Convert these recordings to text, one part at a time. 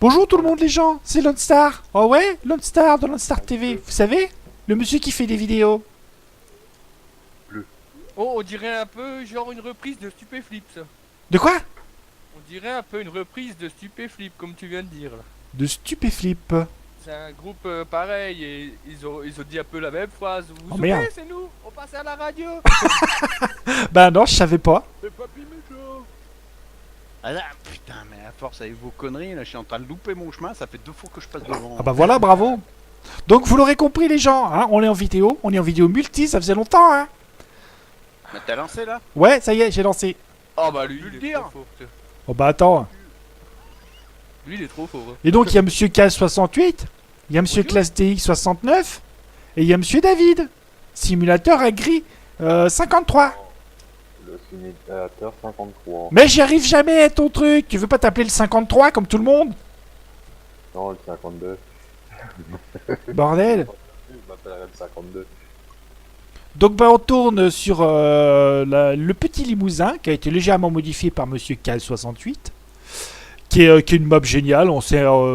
Bonjour tout le monde les gens, c'est Lone Star. Oh ouais, Lone Star de Lone Star TV, vous savez? Le monsieur qui fait des vidéos. Oh, on dirait un peu genre une reprise de Stupéflip, ça. De quoi? On dirait un peu une reprise de Stupéflip, comme tu viens de dire, là. De Stupéflip. C'est un groupe pareil et ils ont dit un peu la même phrase. Vous Oh vous merde. souvenez, c'est nous, on passe à la radio. Bah non, je savais pas. C'est Papy Mécho. Ah là, putain, mais à force avec vos conneries, là, je suis en train de louper mon chemin, ça fait 2 fois que je passe devant. Ah bah voilà, bravo. Donc vous l'aurez compris les gens, hein, on est en vidéo multi, ça faisait longtemps hein. Mais t'as lancé là? Ouais, ça y est, j'ai lancé. Oh bah lui, Tu veux il le est dire trop fort. Tiens. Oh bah attends. Lui, il est trop fort. Hein. Et donc il y a monsieur K68, il y a monsieur Bonjour. Classe DX69, et il y a monsieur David. Simulateur agri 53. Le simulateur 53. Mais j'y arrive jamais à ton truc, tu veux pas t'appeler le 53 comme tout le monde? Non, le 52. Bordel. Je m'appellerais le 52. Donc bah on tourne sur le petit limousin qui a été légèrement modifié par monsieur Cal68 qui est une map géniale.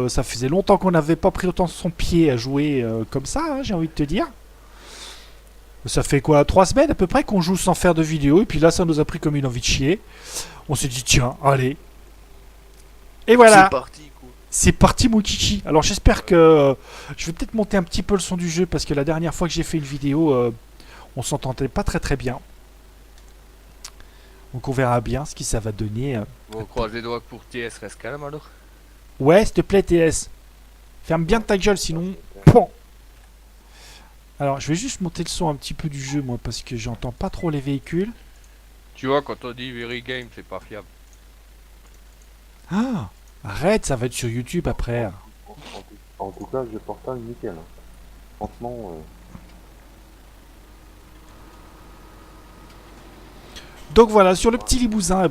Ça faisait longtemps qu'on n'avait pas pris autant son pied à jouer comme ça, hein, j'ai envie de te dire. Ça fait quoi, 3 semaines à peu près qu'on joue sans faire de vidéo et puis là ça nous a pris comme une envie de chier. On s'est dit tiens, allez. Et voilà. C'est parti, quoi. C'est parti mon kiki. Alors j'espère que je vais peut-être monter un petit peu le son du jeu parce que la dernière fois que j'ai fait une vidéo, on s'entendait pas très bien. Donc on verra bien ce que ça va donner. Bon, on croise les doigts pour TS reste calme alors. Ouais, s'il te plaît TS. Ferme bien ta gueule sinon. Bon. Alors je vais juste monter le son un petit peu du jeu moi parce que j'entends pas trop les véhicules. Tu vois, quand on dit Very Game, c'est pas fiable. Ah, arrête, ça va être sur YouTube après. En tout cas, j'ai portage nickel. Hein. Franchement, Donc voilà, sur le petit limousin,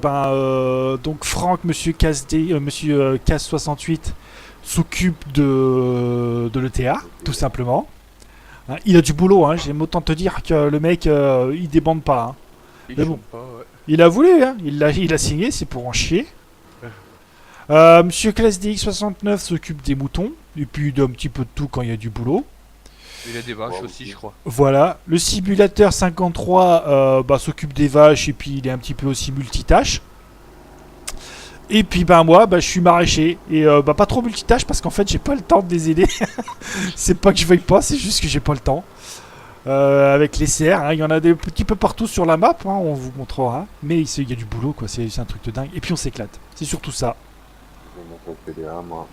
donc Franck, monsieur monsieur Cass68 s'occupe de l'ETA, tout simplement. Hein, il a du boulot, hein, j'aime autant te dire que le mec, il débande pas. Hein. Il Mais chante bon. pas, ouais. Il a voulu, hein, il a signé, c'est pour en chier. Monsieur Classe DX69 s'occupe des moutons, et puis d'un petit peu de tout quand il y a du boulot. Il a des vaches Wow, aussi, ok. je crois. Voilà, le simulateur 53 s'occupe des vaches et puis il est un petit peu aussi multitâche. Et puis moi je suis maraîcher et pas trop multitâche parce qu'en fait j'ai pas le temps de les aider. C'est pas que je veuille pas, c'est juste que j'ai pas le temps. Avec les serres, hein, il y en a des petits peu partout sur la map, hein, on vous montrera. Mais il y a du boulot quoi, c'est un truc de dingue. Et puis on s'éclate, c'est surtout ça. je vais mettre le PDA, moi.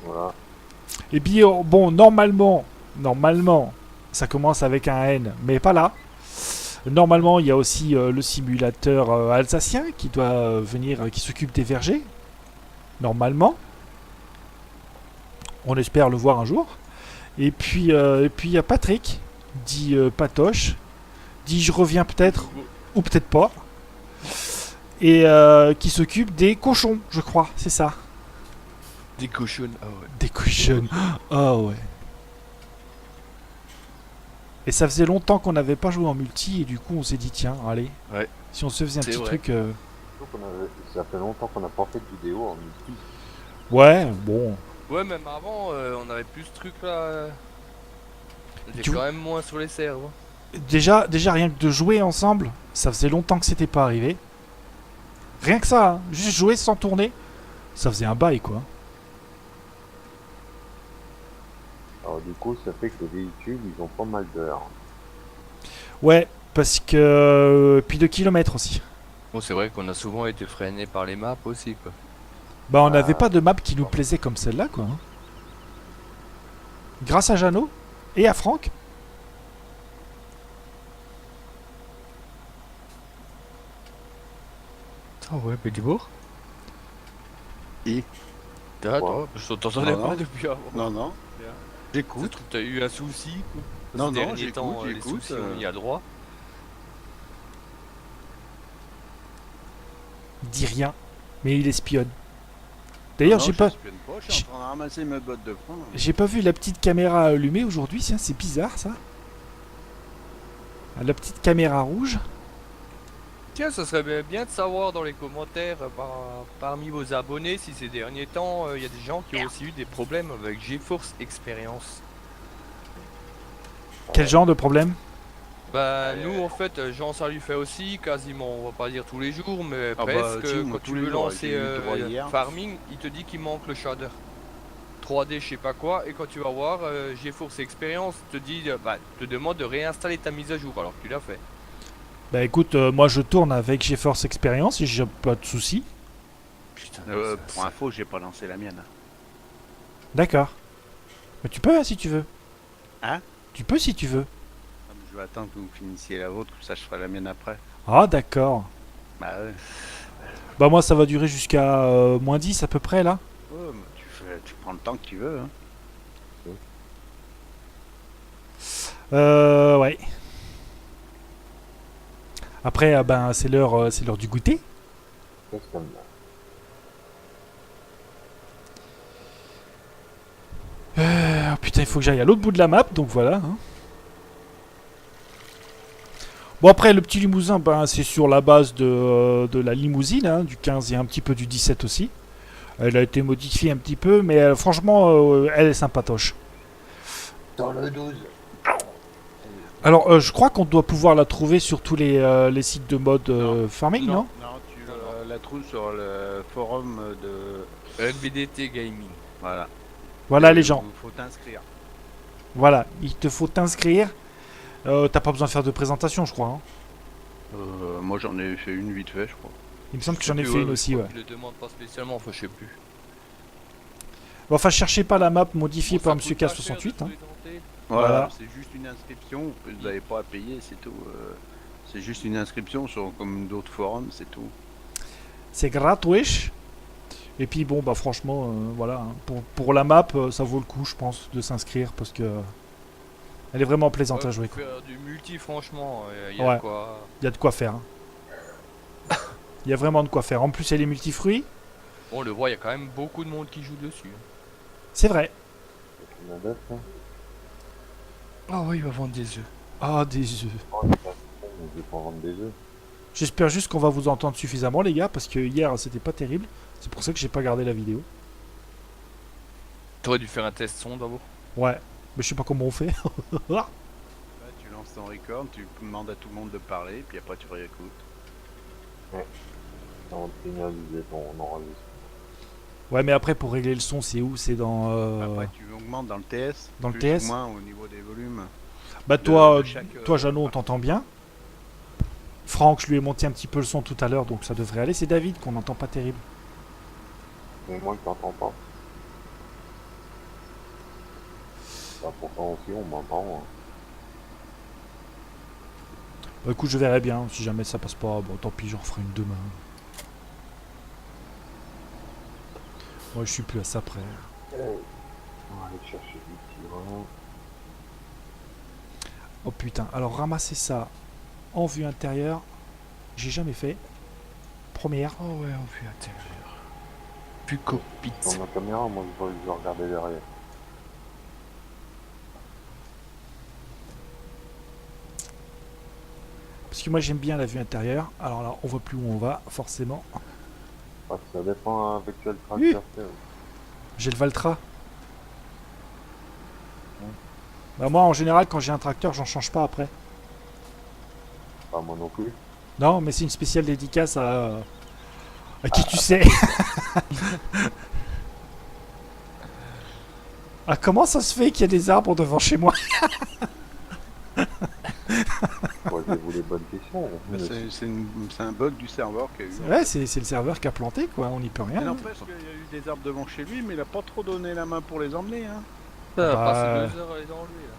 Voilà. Et puis bon, normalement, ça commence avec un N, mais pas là. Normalement, il y a aussi le simulateur alsacien qui doit venir, qui s'occupe des vergers. Normalement. On espère le voir un jour. Et puis il y a Patrick, dit Patoche, dit je reviens peut-être, ou peut-être pas. Et qui s'occupe des cochons, je crois, c'est ça. Des cochons, ah ouais. Des cochons. Oh ouais. Et ça faisait longtemps qu'on n'avait pas joué en multi et du coup on s'est dit tiens allez. Ouais. Si on se faisait un C'est petit vrai. truc. Surtout ça fait longtemps qu'on n'a pas fait de vidéo en multi. Ouais bon. Ouais, même avant, on avait plus ce truc là. On était Tu quand vois- même moins sur les serres. Hein. Déjà rien que de jouer ensemble, ça faisait longtemps que c'était pas arrivé. Rien que ça, hein. Juste jouer sans tourner, ça faisait un bail quoi. Alors du coup, ça fait que les véhicules, ils ont pas mal d'heures. Ouais, parce que puis de kilomètres aussi. Bon, c'est vrai qu'on a souvent été freiné par les maps aussi, quoi. Bah on n'avait pas de map qui nous plaisait comme celle-là quoi. Hein. Grâce à Jeannot et à Franck. Ah ouais, Bélibourg. Et Attends, je t'entendais Non, pas non. depuis avant. non, non, Bien. Ça se j'écoute. trouve, t'as eu un souci, quoi. Non, Ces non, derniers j'écoute, temps, les j'écoute, soucis, on y a droit. Dit rien, mais il espionne. D'ailleurs Non, j'ai pas. j'espionne pas, je suis en train de ramasser mes bottes de foin. J'ai pas vu la petite caméra allumée aujourd'hui, tiens, c'est bizarre ça. Ah, la petite caméra rouge. Tiens, ça serait bien de savoir dans les commentaires parmi vos abonnés si ces derniers temps il y a des gens qui ont aussi eu des problèmes avec GeForce Experience. Quel genre de problème? Bah nous en fait Jean ça lui fait aussi quasiment, on va pas dire tous les jours mais Ah bah, presque si, moi, quand tous tu les veux jours, lancer j'ai eu le droit hier. Farming, il te dit qu'il manque le shader 3D je sais pas quoi et quand tu vas voir GeForce Experience te dit te demande de réinstaller ta mise à jour alors que tu l'as fait. Bah écoute, moi je tourne avec GeForce Experience et j'ai pas de soucis. Putain, Pour info, j'ai pas lancé la mienne. D'accord. Mais tu peux hein, si tu veux. Hein? Tu peux si tu veux. Je vais attendre que vous finissiez la vôtre, comme ça je ferai la mienne après. Ah d'accord. Bah ouais. Bah moi ça va durer jusqu'à -10 à peu près là. Ouais, mais tu prends le temps que tu veux. Hein. Ouais. Après ben c'est l'heure du goûter. Qu'est-ce qu'on a? Ah, putain, il faut que j'aille à l'autre bout de la map, donc voilà. Hein. Bon après le petit limousin, ben, c'est sur la base de la limousine, hein, du 15 et un petit peu du 17 aussi. Elle a été modifiée un petit peu, mais franchement, elle est sympatoche. Dans le 12. Alors je crois qu'on doit pouvoir la trouver sur tous les sites de mode farming, non? Non, tu la trouves sur le forum de... LBDT Gaming. Voilà. Voilà les gens. Il faut t'inscrire. Voilà, il te faut t'inscrire. T'as pas besoin de faire de présentation, je crois. Hein. Moi j'en ai fait une vite fait, je crois. Il me semble que j'en ai fait une aussi, ouais. Je le demande pas spécialement, enfin je sais plus. Bon, enfin, cherchez pas la map modifiée Bon, par ça Monsieur coûte pas cher K68. de Hein. présenter. Voilà. C'est juste une inscription, vous n'avez pas à payer, c'est tout. C'est juste une inscription sur comme d'autres forums, c'est tout. C'est gratuit. Et puis bon, bah franchement, voilà. Hein. Pour la map, ça vaut le coup, je pense, de s'inscrire parce que elle est vraiment plaisante à jouer. Pour faire du multi, franchement, il y Ouais. a quoi. Il y a de quoi faire. Hein. Il y a vraiment de quoi faire. En plus, elle est multifruits. On le voit, il y a quand même beaucoup de monde qui joue dessus. C'est vrai. On a d'autres, hein. Ah oui, il va vendre des œufs. Ah, des œufs. Oh, il est pas con, je vais pas vendre des œufs. J'espère juste qu'on va vous entendre suffisamment, les gars, parce que hier, c'était pas terrible. C'est pour ça que j'ai pas gardé la vidéo. T'aurais dû faire un test son d'abord. Ouais. Mais je sais pas comment on fait. Là, tu lances ton record, tu demandes à tout le monde de parler, puis après tu réécoutes. On finalise ton enregistrement. Ouais, mais après, pour régler le son, c'est où? C'est dans... Après tu augmentes dans le TS, Dans le plus TS? ou moins au niveau des volumes. Bah toi, de chaque, toi Jeannot, on t'entend bien. Franck, je lui ai monté un petit peu le son tout à l'heure, donc ça devrait aller. C'est David qu'on n'entend pas terrible. Mais moi, je t'entends pas. Bah, pourtant aussi, on m'entend. Hein. Bah écoute, je verrai bien. Si jamais ça passe pas, bon tant pis, j'en ferai une demain. Moi, je suis plus à ça près. On va aller chercher du tyran. Oh putain, alors ramasser ça en vue intérieure, j'ai jamais fait. Première. Oh ouais, en vue intérieure. Plus cockpit. Dans ma caméra, moi, je vais regarder derrière. Parce que moi, j'aime bien la vue intérieure. Alors là, on voit plus où on va, forcément. Ah, ça dépend avec quel Oui. tracteur c'est. J'ai le Valtra. Bah moi, en général, quand j'ai un tracteur, j'en change pas après. Pas moi non plus. Non, mais c'est une spéciale dédicace à qui tu sais. Ah, comment ça se fait qu'il y a des arbres devant chez moi? Posez-vous les bonnes questions. Bah, c'est un bug du serveur qui a eu. Ouais, c'est le serveur qui a planté, quoi. On n'y peut rien. Mais hein. n'empêche qu'il y a eu des arbres devant chez lui, mais il a pas trop donné la main pour les emmener. Hein. Ça va Bah, passer 2 heures à les enlever là.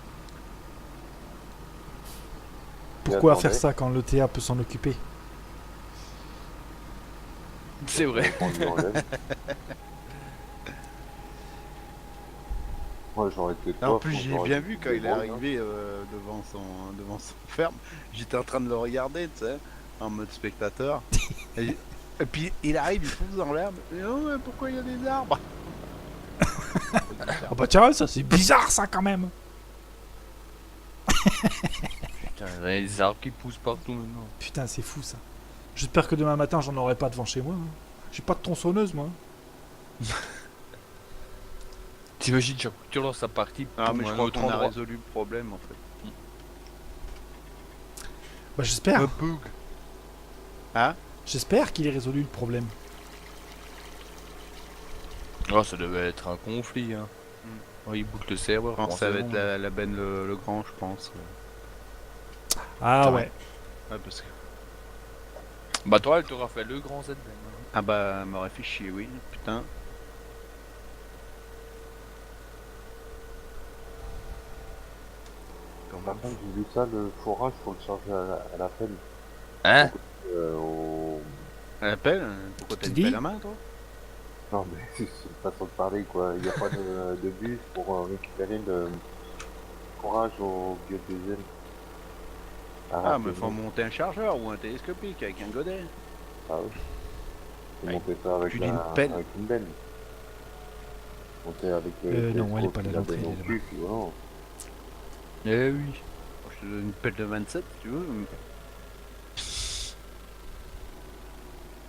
Pourquoi attendez. faire ça quand le TA peut s'en occuper? C'est vrai. On lui enlève. Moi, j'aurais été toi. En plus, j'ai j'aurais bien été vu quand il est débrouille, hein. arrivé devant son ferme. J'étais en train de le regarder, tu sais, en mode spectateur. et puis il arrive, il fonce dans l'herbe. Et oh, mais pourquoi il y a des arbres? Ah bah tiens, ça c'est bizarre ça quand même. Putain, il y a des arbres qui poussent partout maintenant. Putain, c'est fou ça. J'espère que demain matin, j'en aurai pas devant chez moi. Hein. J'ai pas de tronçonneuse, moi. T'imagines, chaque fois que tu lances sa partie, Ah, mais pour je un crois autre qu'on a endroit. résolu le problème en fait. Bah, j'espère. Un bug. Hein? J'espère qu'il ait résolu le problème. Oh, ça devait être un conflit, hein. Oh, il boucle le serveur. Je pense bon, que ça c'est va bon, être la Ben le Grand, je pense. Ah Ça ouais. Ouais, parce que... Bah, toi, elle t'aura fait le grand Z. Ah bah, elle m'aurait fait chier, oui, putain. Par contre, j'ai vu ça, le fourrage, faut le charger à la pelle. Hein? Au... Elle appelle? Pourquoi t'as Tu une dis pelle à main, toi? Non, mais c'est une façon de parler, quoi. Il n'y a pas de bus pour récupérer le fourrage au biodiesel. Ah, mais faut monter un chargeur ou un télescopique avec un godet. Ah oui. Faut Ouais, monter ça avec, tu dis une pelle. avec une benne. Monter avec non, elle est pas là, l'entrée, elle est là-bas. cul, puis voilà. Eh oui. Je te donne une pelle de 27, si tu veux.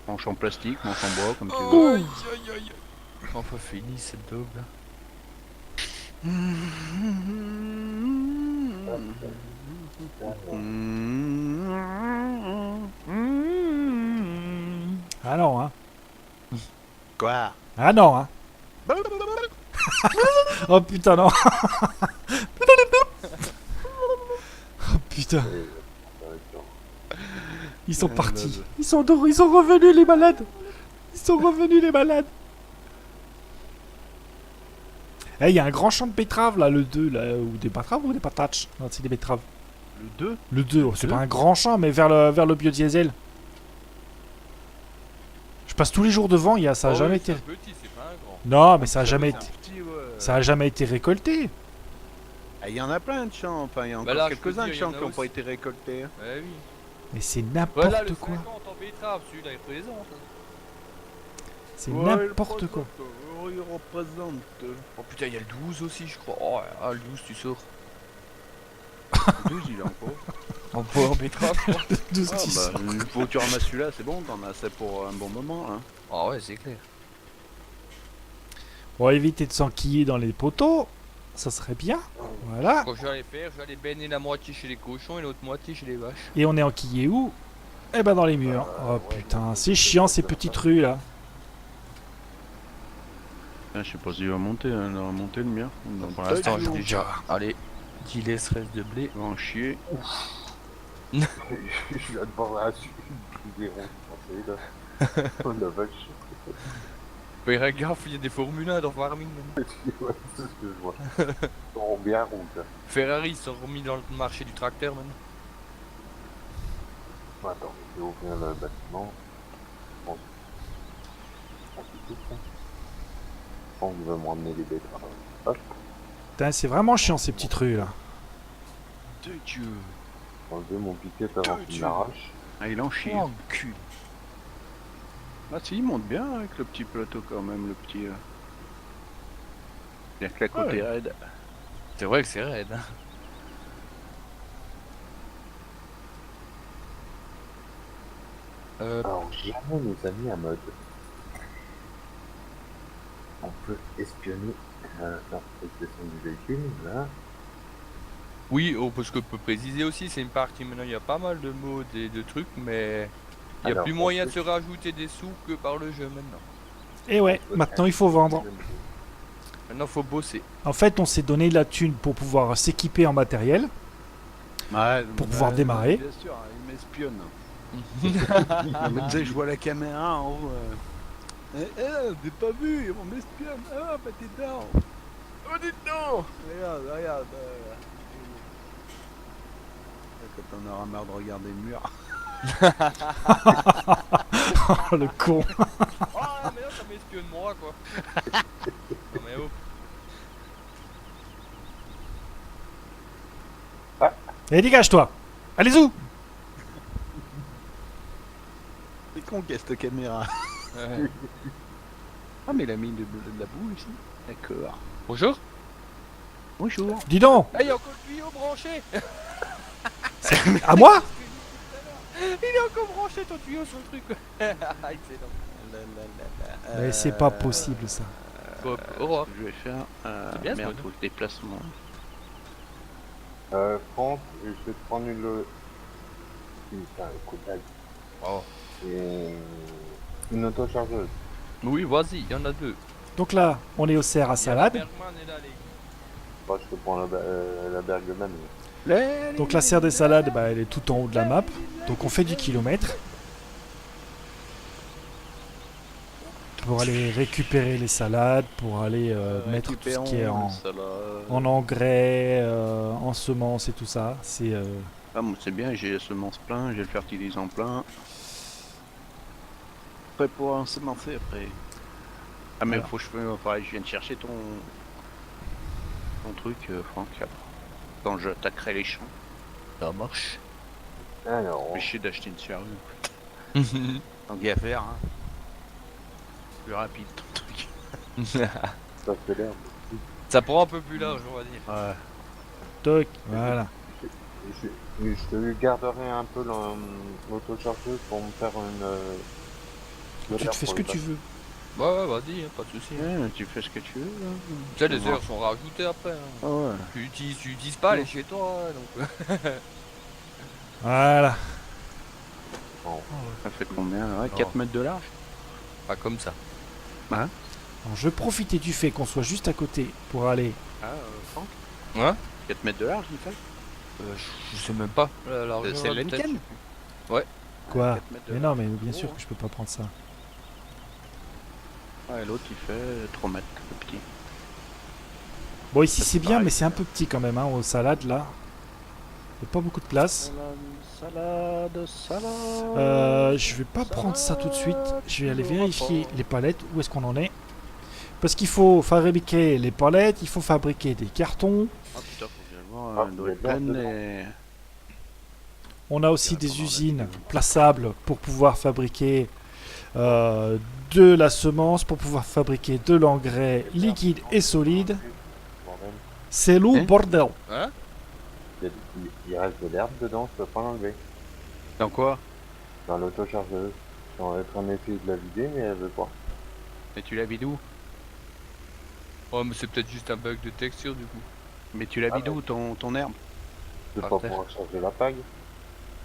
Manche en plastique, manche en bois, comme tu veux. Aïe aïe aïe. Enfin fini cette dog là. Ah non, hein. Quoi? Ah non, hein. Oh putain, non. Oh putain. Ils sont partis. Ils sont revenus, les malades. Ils sont revenus, les malades. Eh, il y a un grand champ de betteraves, là, le 2, là, ou des betteraves ou des patates. Non, c'est des betteraves. Le 2? Le 2, oh, c'est Deux pas un grand champ, mais vers le biodiesel. Je passe tous les jours devant, ça a jamais été... C'est petit, c'est pas un grand. Non, mais ça a jamais été... Petit, ouais. Ça a jamais été récolté. Ah, il y en a plein de champs, enfin il y a Bah encore là, je peux quelques-uns de dire, il y en champs a qui n'ont pas aussi. été récoltés. Hein. Eh oui. Mais c'est Voilà n'importe le quoi. 50 en betterave, celui-là il présente. C'est Ouais, n'importe quoi. Il représente. Oh putain, il y a le 12 aussi, je crois. Oh, ah, le 12, tu sors. Le 12, il est encore. En poids en betterave. De ce Ah, qui sort. une fois que tu ramasses celui-là, c'est bon, t'en as assez pour un bon moment. Hein. Ah ouais, c'est clair. On va éviter de s'enquiller dans les poteaux. Ça serait bien. Voilà. Quand je vais aller faire, je vais aller baigner la moitié chez les cochons et l'autre moitié chez les vaches. Et on est enquillé où? Eh ben dans les murs. Oh putain, c'est chiant ces petites rues là. Ah, je sais pas s'il va monter, hein, il va monter le mien. Pour l'instant, j'ai déjà. Allez, 10 laisseresses de blé. Il va en chier. Je viens de voir un suite des ronds français, là. Oh la vache. Fais gaffe, il y a des Formule 1 dans Farming. Ouais, c'est ce que je vois. Ils sont bien ronds, là. Ferrari, ils sont remis dans le marché du tracteur maintenant. Attends, je vais ouvrir le bâtiment. Je pense que c'est tout ça. Je pense qu'il va me ramener les betteraves. Hop, Putain, c'est vraiment chiant ces petites rues là. De Dieu. enlever mon piquet avant qu'il m'arrache. Ah, il en chie. Oh, cul. Ah si, il monte bien avec le petit plateau quand même, le petit... Bien que la côte est raide. C'est vrai que c'est raide. Hein. Alors, jamais nos amis à mode. On peut espionner l'impression du véhicule, là. Oui, oh, parce que peut préciser aussi, c'est une partie maintenant, il y a pas mal de modes et de trucs, mais il n'y a Alors, plus on moyen peut- de se rajouter des sous que par le jeu maintenant. Et ouais, maintenant il faut vendre. Maintenant, faut bosser. En fait, on s'est donné de la thune pour pouvoir s'équiper en matériel. Ouais, Pour pouvoir démarrer. Bien sûr, il m'espionne. Mais tu sais, je vois la caméra en haut. T'es pas vu, on m'espionne. Ah, bah t'es dedans. Oh, dis donc. Regarde, regarde. Quand on aura marre de regarder le mur. Oh le con. Oh, non, mais là, ça m'espionne moi, quoi. Non, mais oh. Et dégage-toi. Allez-y. C'est con qu'est cette caméra. Ouais. Ah, mais il a mis de la boue ici. D'accord. Bonjour. Bonjour. Dis donc. Ah, il y a encore le tuyau branché. À moi? Il est encore branché ton tuyau sur le truc. Excellent. Mais c'est pas possible ça. Bon, au revoir. Je vais faire C'est bien, ce merde, mode. faut le déplacement. Franck, je vais te prendre Putain, coup de dague. Oh. Et une autochargeuse. Oui, vas-y, il y en a deux. Donc là, on est au cerf à salade. Bergman est là, les gars. Moi, je te prends la Bergman. Donc la serre des salades, bah, elle est tout en haut de la map. Donc on fait du kilomètre. Pour aller récupérer les salades, pour aller mettre tout ce qui est en engrais, en semences et tout ça. C'est Ah, moi, c'est bien, j'ai les semences plein, j'ai le fertilisant plein. Prêt pour ensemencer après. Ah, mais Voilà. faut que je vienne chercher ton truc, Franck. Quand j'attaquerai les champs, Ça marche. Alors, empêcher d'acheter une charrue. Tant qu'à faire, hein. Plus rapide ton truc. ça fait l'air. Ça prend un peu plus large, on va dire. Ouais. toc, voilà. Je te garderai un peu l'autochargeuse pour me faire une. Tu te fais ce que tu veux. Ouais, vas-y, hein, pas de soucis. Ouais, tu fais ce que tu veux. Là. Tu sais, les heures sont rajoutées après. Hein. Ah ouais. Tu utilises pas, elle est chez toi. Hein, donc... Voilà. Ça fait combien là? 4 mètres de large? Pas comme ça. Alors, je vais profiter du fait qu'on soit juste à côté pour aller. Ah, Franck? Ouais 4 mètres de large, il fait? Je sais même pas. La largeur, C'est peut-être, l'Enken? Quoi? 4 mètres de Mais large. non, mais bien Oh, sûr que je peux pas prendre ça. Ouais, l'autre il fait 3 mètres, le petit. Bon, ici Ça, c'est c'est bien, pareil. mais c'est un peu petit quand même, hein, aux salades là. Il n'y a pas beaucoup de place. Salade. Je vais pas prendre ça tout de suite. Je vais aller vérifier les palettes. Où est-ce qu'on en est? Parce qu'il faut fabriquer les palettes, il faut fabriquer des cartons. Ah putain, faut bien voir, Ah, elle doit vous être êtes pleine bien et... On a aussi Attends, des on va usines mettre- plaçables pour pouvoir fabriquer de la semence, pour pouvoir fabriquer de l'engrais liquide et solide. Bordel. C'est lourd, Hein bordel. Hein Il reste de l'herbe dedans, je peux pas l'enlever. Dans quoi? Dans l'autochargeuse. Je suis en train d'essayer de la vider, mais elle veut pas. Et tu la vides où? Oh, mais c'est peut-être juste un bug de texture du coup. Mais tu la Ah, vides où ton herbe? Je peux Par pas terre. pouvoir charger la paille.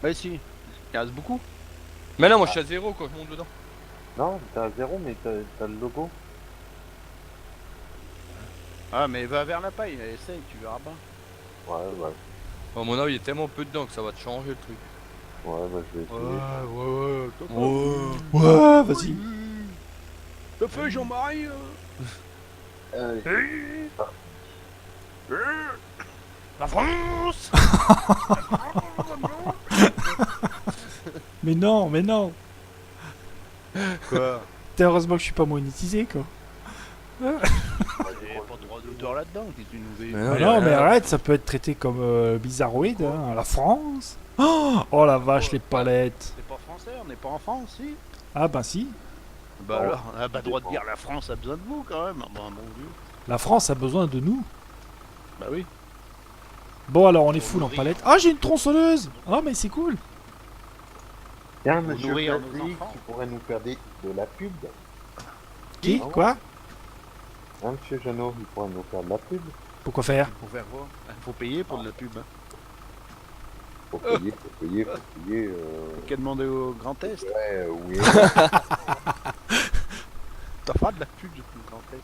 Bah si, il reste beaucoup. Mais non, moi je suis à 0 quand je monte dedans. Non, t'es à 0, mais t'as le logo. Ah mais va vers la paille, essaye, tu verras pas. Ouais, ouais. À mon avis, il y a tellement peu dedans que ça va te changer le truc. Ouais, bah je vais essayer. Ouais, vas-y. T'as fait Jean-Marie La France. Mais non, mais non. Quoi? Heureusement que je suis pas monétisé, quoi. Pas de droit d'auteur là-dedans, qu'est-ce que tu nous fais? Mais Ah non, mais arrête, ça peut être traité comme bizarroïde, hein, la France. Oh la vache, les palettes. C'est pas français, on n'est pas en France, si? Ah ben si, Bah alors, on n'a pas le droit de dire la France a besoin de vous quand même. Bah mon dieu. la France a besoin de nous. Bah oui. Bon alors on est full en palettes. Ah j'ai une tronçonneuse. Ah mais c'est cool. Tiens, Pour monsieur nourrir nos Plastique, enfants. tu pourrais nous faire de la pub. Qui? Ah ouais. Quoi? Hein, monsieur Jeannot, il pourrait nous faire de la pub. Pourquoi faire? Faut faire quoi? Faut payer pour de la pub. Hein. Faut payer, faut payer, faut payer. Qu'à demander au Grand Est. Ouais, oui. T'as pas de la pub du Grand Est.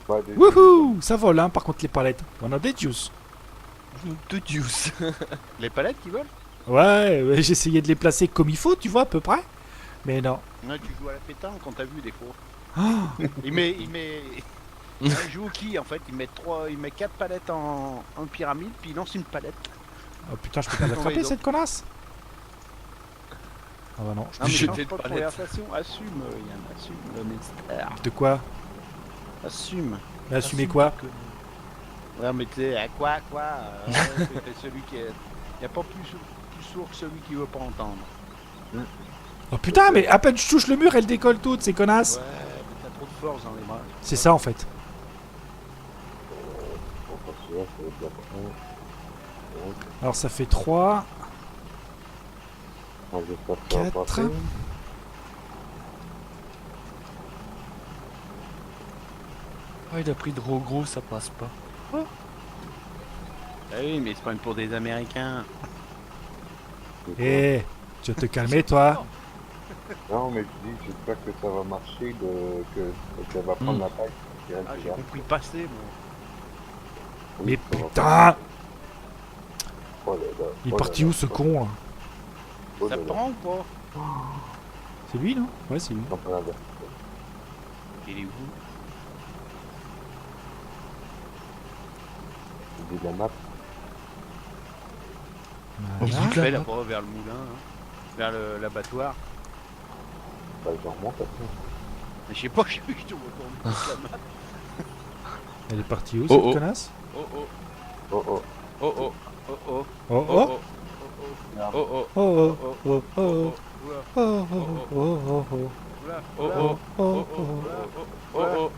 Bah, déjà, Wouhou! Ça vole hein par contre les palettes. On a des juice. De juice. Les palettes qui volent? Ouais, j'essayais de les placer comme il faut, tu vois à peu près. Mais non. Ouais, tu joues à la pétanque quand t'as vu des fois. Ah, Il joue au qui en fait? Il met 4 palettes en pyramide, puis il lance une palette. oh putain, je peux pas l'attraper Tombez cette connasse. Ah bah non. Non, mais Jeter change de pas de palette. conversation, assume, Yann, assume l'honnêteté. De quoi? Assume. Mais assumer quoi? Ouais, mais tu sais, à quoi c'est celui qui est. Y a pas plus sourd que celui qui veut pas entendre. Oh putain, mais à peine je touche le mur, elle décolle toute, ces connasses. Ouais, mais t'as trop de force dans les bras. C'est ça en fait. on va se voir, ça va être bien. Alors ça fait 3. Moi, j'espère que ça va 4. passer. Ah, il a pris trop gros, ça passe pas. Ah oui, mais c'est pas pour des Américains. Eh, tu vas te calmer, toi. Non, mais je dis, j'espère que ça va marcher, qu'elle va prendre la taille. Ah, j'ai compris passer, moi. Mais ça va putain, pas. Oh là là, il est oh parti là où là, ce con là? oh Ça là là. prend ou pas? C'est lui, non? Ouais, c'est lui. Non, pas l'inverse. Il est où? J'ai dit la map. Voilà. Je fais là-bas vers le moulin, hein. Vers l'abattoir. Bah, j'en remonte après. Mais je sais pas, je te retourne toute la map. Elle est partie où, Oh, cette oh. connasse? Oh oh, Oh oh, oh oh, Oh oh, Oh oh oh oh, merde. oh oh, oh oh oh oh oh oula, oh oh oh oh. oula, oh oula, oh, Oh, oh oh. oh, oh.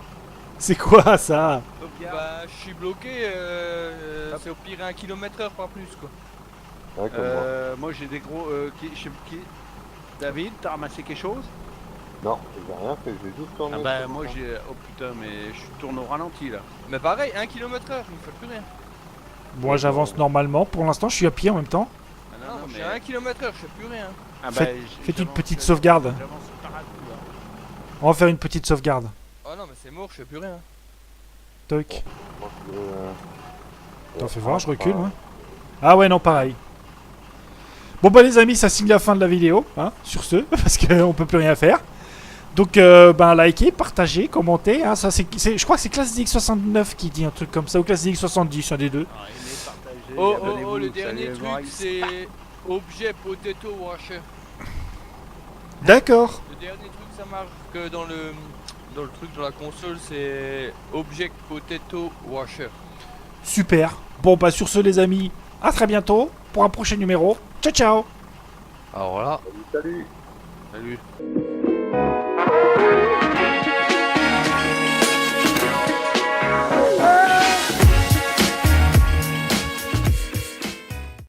C'est quoi ça? sauvegarde. Bah, je suis bloqué, c'est au pire 1 km/h, pas plus quoi. Ouais, comme moi. Moi j'ai des gros. Je sais qui. David, t'as ramassé quelque chose? Non, j'ai rien fait, j'ai juste tourné. Ah bah sur- moi j'ai. Oh putain, mais je tourne au ralenti là. Mais pareil, 1 km/h, il me fait plus rien. Moi, j'avance normalement. Pour l'instant, je suis à pied en même temps. Ah Non, je suis à 1 km/h, je fais plus rien. Ah Faites- Faites une j'avance, petite sauvegarde. J'avance par à coup là. On va faire une petite sauvegarde. Oh non, mais c'est mort, je fais plus rien. Toc. Moi, T'en fais voir, je recule, moi. Ah ouais, non, pareil. Bon bah les amis, ça signe la fin de la vidéo, hein, sur ce, parce qu'on peut plus rien faire. Donc ben likez, partagez, commentez, hein, ça je crois que c'est ClassDX69 qui dit un truc comme ça, ou ClassDX70, un des deux. Ah, aimez, partagez, Oh oh abonnez-vous, oh, le ça dernier les truc voir. c'est objet potato washer. D'accord. Le dernier truc ça marque dans le truc dans la console, c'est object potato washer. Super. Bon bah sur ce les amis, à très bientôt pour un prochain numéro. Ciao ciao. Alors là, Salut, salut. Salut.